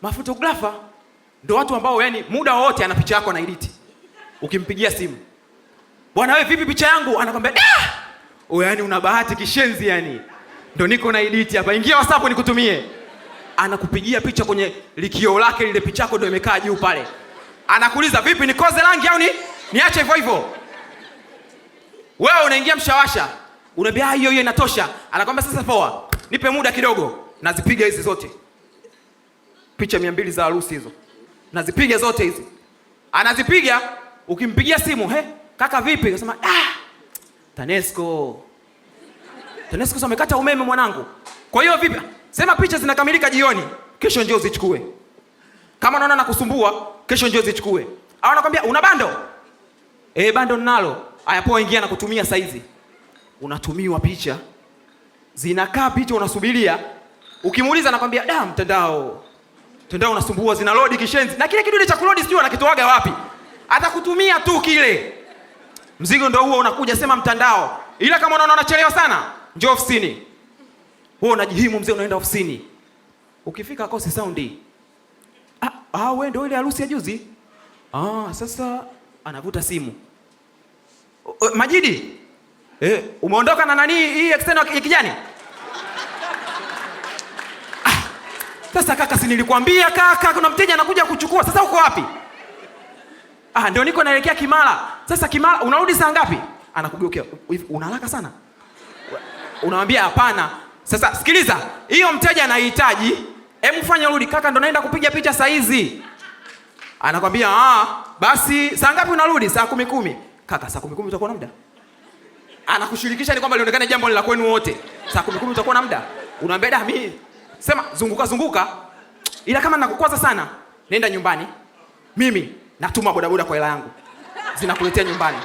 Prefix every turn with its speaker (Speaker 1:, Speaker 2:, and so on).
Speaker 1: Mafotografa ndio watu ambao yani muda wote ana picha yako na edit. Ukimpigia simu, bwana wewe vipi picha yangu? Anakwambia yani una bahati kishenzi yani. Ndio niko na edit hapa. Ingia WhatsApp nikutumie. Anakupigia picha kwenye likio lake, lile picha yako ndio imekaa juu pale. Anakuuliza vipi nikoze rangi au niache hivyo hivyo? Wewe unaingia mshawasha. Unaambia hiyo inatosha. Anakwambia sasa poa. Nipe muda kidogo. Nazipiga hizi zote. Picha 200 za harusi hizo. Nazipiga zote hizi. Anazipiga, ukimpigia simu, kaka vipi? Anasema TANESCO wamekata umeme mwanangu. Kwa hiyo vipi? Sema picha zinakamilika jioni. Kesho njoo uzichukue. Kama unaona nakusumbua, kesho njoo uzichukue. Au anakuambia una bando? Bando ninalo. Haya poa, ingia na kutumia saizi. Unatumiwa picha. Zinakaa picha unasubiria. Ukimuuliza anakuambia mtandao unasumbua, zina load kishenzi. Na kile kidude cha kuload sio anakitoaga wapi? Atakutumia tu kile. Mzigo ndio huo unakuja, sema mtandao. Ila kama unaona unachelewa sana, njoo ofisini. Wewe unajihimu mzee, unaenda ofisini. Ukifika kosi soundi. Wewe ndio ile harusi ya juzi? Sasa anavuta simu. Majidi? Umeondoka na nani hii external ya kijani? Sasa kaka, si nilikwambia kaka kuna mteja anakuja kuchukua. Sasa uko wapi? Ndio niko naelekea Kimara. Sasa Kimara unarudi saa ngapi? Anakugeukia. Una haraka sana? Unamwambia hapana. Sasa sikiliza, hiyo mteja anahitaji, hebu fanya rudi kaka, ndo naenda kupiga picha saa hizi. Anakwambia basi saa ngapi unarudi? Saa 10:10. Kaka, saa 10:10 utakuwa na muda? Anakushirikisha ni kwamba lionekane jambo la kwenu wote. Saa 10:10 utakuwa na muda? Unaambia mimi sema zunguka. Ila kama nakukwaza sana, nenda nyumbani. Mimi natuma bodaboda kwa hela yangu. Zinakuletea nyumbani.